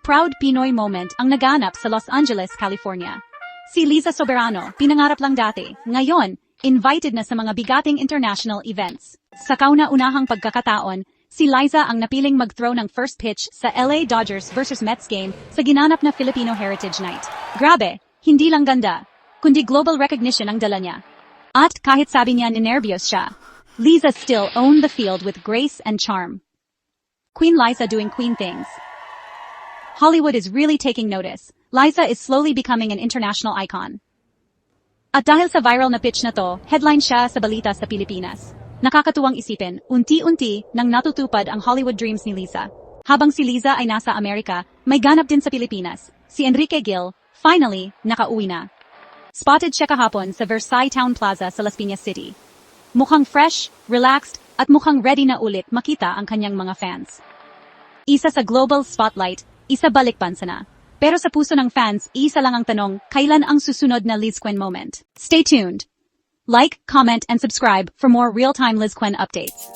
proud Pinoy moment ang naganap sa Los Angeles, California. Si Liza Soberano, pinangarap lang dati, ngayon, invited na sa mga bigating international events. Sa kauna-unahang pagkakataon, si Liza ang napiling mag-throw ng first pitch sa LA Dodgers vs Mets game sa ginanap na Filipino Heritage Night. Grabe, hindi lang ganda, kundi global recognition ang dala niya. At kahit sabi niya ninervyos siya, Liza still owned the field with grace and charm. Queen Liza doing queen things. Hollywood is really taking notice. Liza is slowly becoming an international icon. At dahil sa viral na pitch na to, headline siya sa balita sa Pilipinas. Nakakatuwang isipin, unti-unti nang natutupad ang Hollywood dreams ni Liza. Habang si Liza ay nasa Amerika, may ganap din sa Pilipinas. Si Enrique Gil, finally, nakauwi na. Spotted siya kahapon sa Versailles Town Plaza sa Las Piñas City. Mukhang fresh, relaxed, at mukhang ready na ulit makita ang kanyang mga fans. Isa sa global spotlight, isa balikbansa na. Pero sa puso ng fans, isa lang ang tanong, kailan ang susunod na Liz Quen moment? Stay tuned. Like, comment, and subscribe for more real-time Liz Quen updates.